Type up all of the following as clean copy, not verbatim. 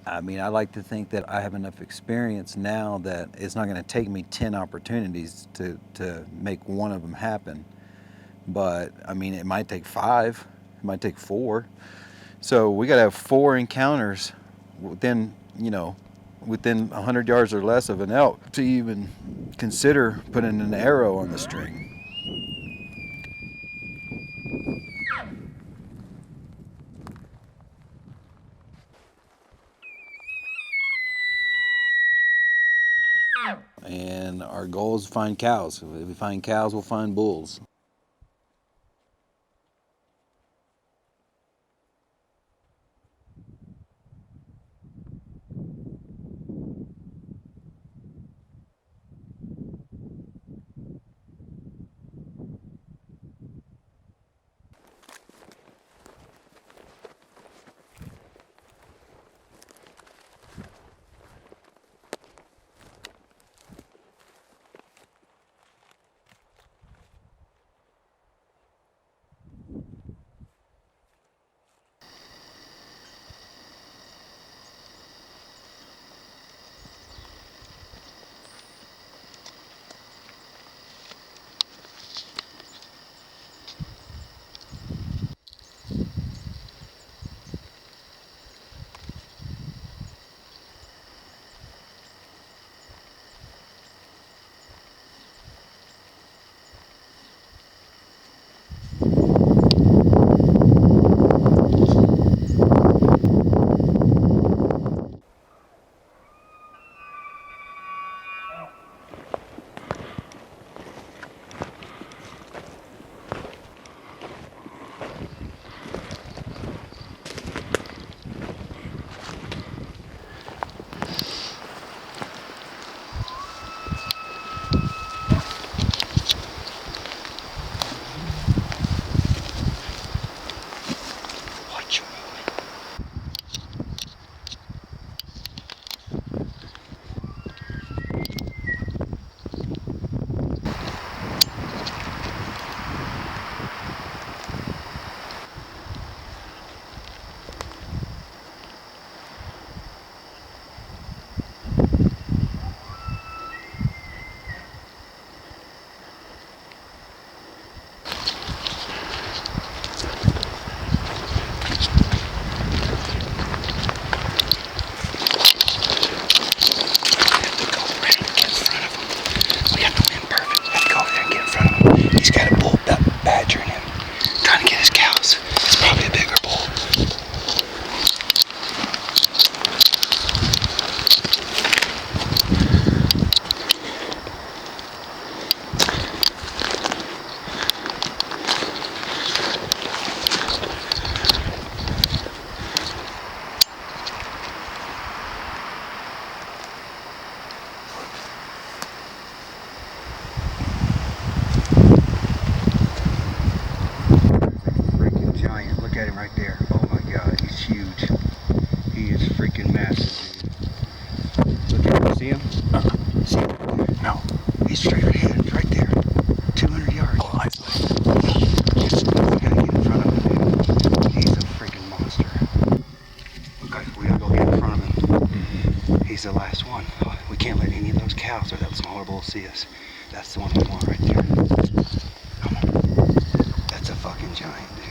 I mean, I like to think that I have enough experience now that it's not going to take me 10 opportunities to make one of them happen. But I mean, it might take five, it might take four. So we got to have four encounters within, within 100 yards or less of an elk to even consider putting an arrow on the string. And our goal is to find cows. If we find cows, we'll find bulls. Right there. Oh my god, he's huge. He is freaking massive, dude. Look at him, see him? See him? No. He's straight ahead, right there. 200 yards. Oh, I see. We gotta get in front of him, dude. He's a freaking monster. Okay, we gotta go get in front of him. He's the last one. We can't let any of those cows or that smaller bull see us. That's the one we want right there. Come on. That's a fucking giant, dude.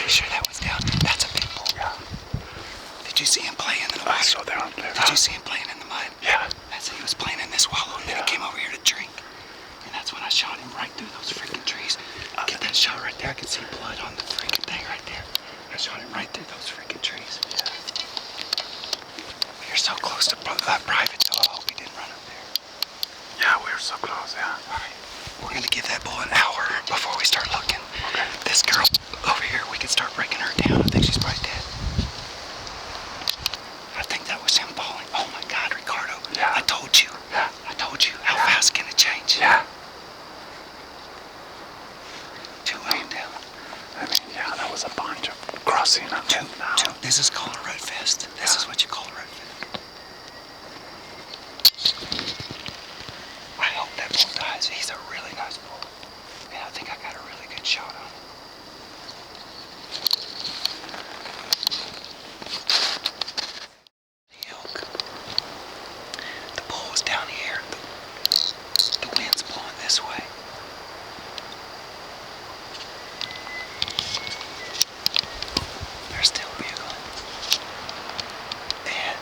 sure that was down? That's a big bull. Yeah. Did you see him playing in the mud? I saw that on there. Did you see him playing in the mud? Yeah. He was playing in this wallow, and then he came over here to drink. And that's when I shot him right through those freaking trees. Get that shot right there. I can see blood on the freaking thing right there. I shot him right through those freaking trees. Yeah. You're so close to that private, so I hope he didn't run up there. Yeah, we were so close, yeah. Alright. We're gonna give that bull an hour before we start looking. Okay. This girl over here, we can start breaking her down. I think she's probably dead. I think that was him falling. Oh my God, Ricardo. Yeah. I told you. Yeah. I told you. How fast can it change? Yeah. 2 laying down. I mean, yeah, that was a bunch of crossing. Two. This is called a red fist. This is what you call a red fist. I hope that bull dies. He's a really nice bull. And I think I got a really good shot on him. The bull was down here. The wind's blowing this way. They're still bugling. And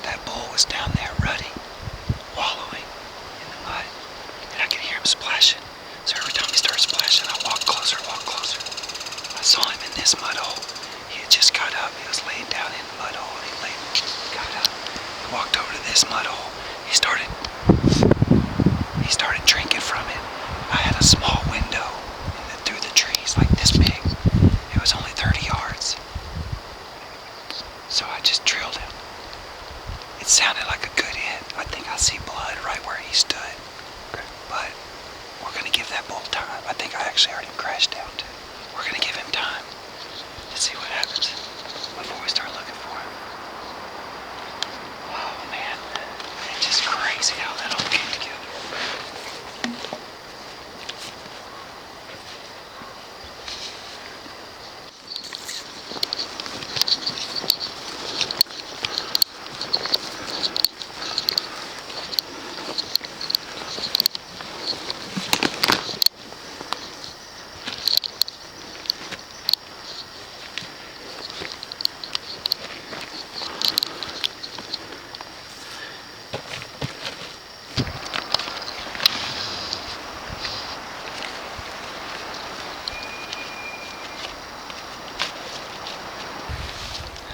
that bull was down there rutting, wallowing in the mud. And I could hear him splashing. So every time he started splashing, I walked closer, walked closer. I saw him in this mud hole. He had just got up. He was laying down in the mud hole. And got up. He walked over to this mud hole. He started drinking from it. I had a small window through the trees, like this big. It was only 30 yards. So I just drilled him. It sounded like a good hit. I think I see blood right where he stood. But we're gonna give that bull time. I think I actually heard him crash down too. We're gonna give him time to see what happens before we start looking for him. Oh man, it's just crazy how that all came together.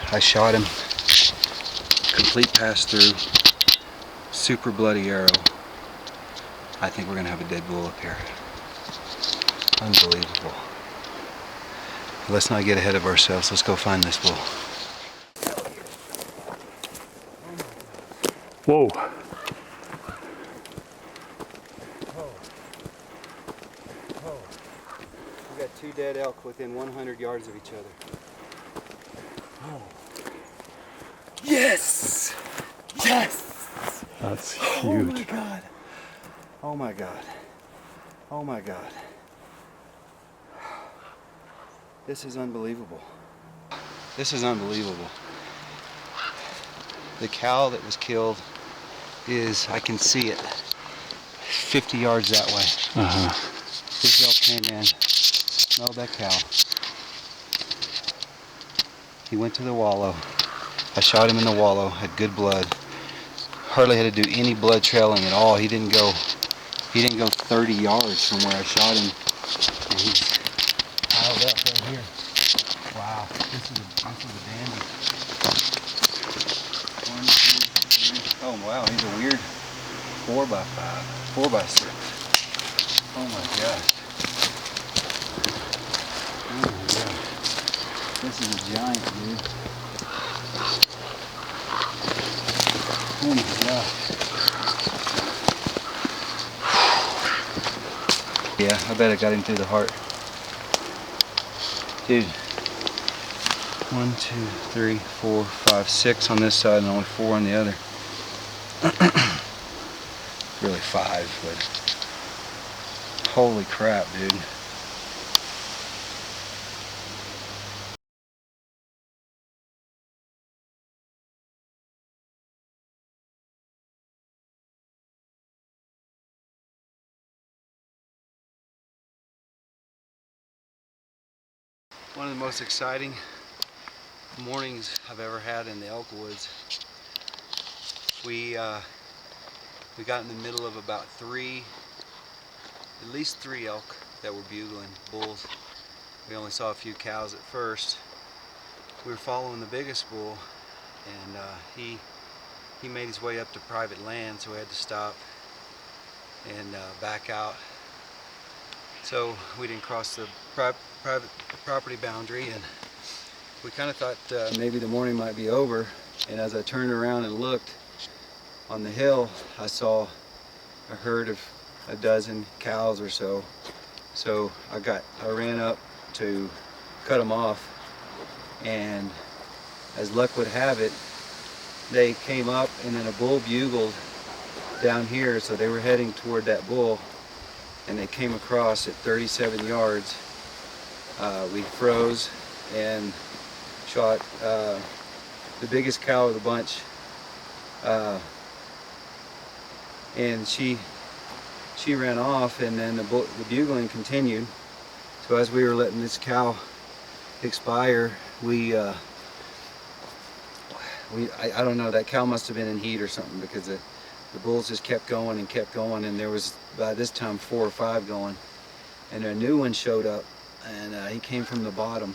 I shot him, complete pass through, super bloody arrow. I think we're gonna have a dead bull up here. Unbelievable. Let's not get ahead of ourselves. Let's go find this bull. Whoa. We got 2 dead elk within 100 yards of each other. Oh. Yes! Yes! That's huge. Oh my God. Oh my God. Oh my God. This is unbelievable. This is unbelievable. The cow that was killed is, I can see it, 50 yards that way. This elk came in, smelled that cow. He went to the wallow. I shot him in the wallow, had good blood. Hardly had to do any blood trailing at all. He didn't go 30 yards from where I shot him. And he's piled up right here. Wow, this is a dandy. 1, 2, 3. Oh wow, he's a weird 4x5, 4x6. Oh my gosh. Oh my gosh. This is a giant, dude. Oh my gosh. Yeah, I bet I got him through the heart. Dude. 1, 2, 3, 4, 5, 6 on this side and only 4 on the other. Really 5, but holy crap, dude. One of the most exciting mornings I've ever had in the elk woods. We got in the middle of about at least three elk that were bugling, bulls. We only saw a few cows at first. We were following the biggest bull, and he made his way up to private land, so we had to stop and back out. So we didn't cross the private property boundary, and we kind of thought maybe the morning might be over. And as I turned around and looked on the hill, I saw a herd of a dozen cows or so. So I ran up to cut them off, and as luck would have it, they came up and then a bull bugled down here, so they were heading toward that bull, and they came across at 37 yards. We froze and shot the biggest cow of the bunch, and she ran off, and then the bugling continued. So as we were letting this cow expire, I don't know, that cow must have been in heat or something, because the bulls just kept going, and there was by this time 4 or 5 going, and a new one showed up, and he came from the bottom,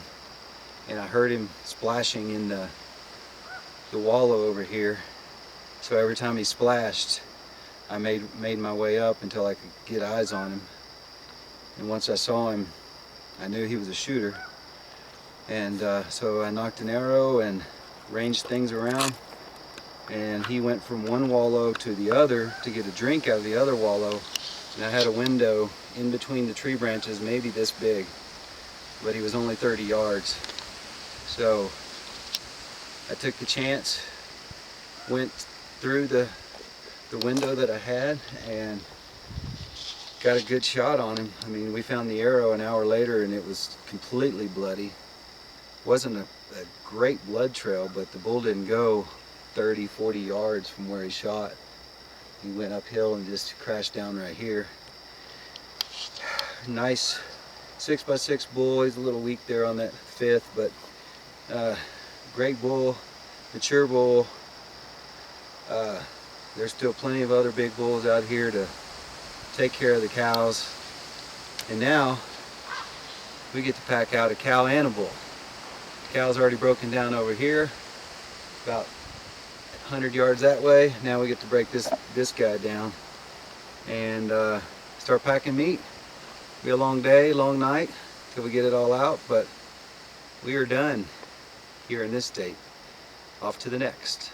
and I heard him splashing in the wallow over here. So every time he splashed, I made my way up until I could get eyes on him, and once I saw him, I knew he was a shooter, and so I knocked an arrow and ranged things around, and he went from one wallow to the other to get a drink out of the other wallow, and I had a window in between the tree branches maybe this big, but he was only 30 yards. So I took the chance, went through the window that I had, and got a good shot on him. I mean, we found the arrow an hour later, and it was completely bloody. Wasn't a great blood trail, but the bull didn't go 30, 40 yards from where he shot. He went uphill and just crashed down right here. Nice 6x6 bull. He's a little weak there on that 5th, but great bull, mature bull. There's still plenty of other big bulls out here to take care of the cows, and now we get to pack out a cow and a bull. The cow's already broken down over here, about 100 yards that way. Now we get to break this guy down and start packing meat. It'll be a long day, long night till we get it all out, but we are done here in this state. Off to the next.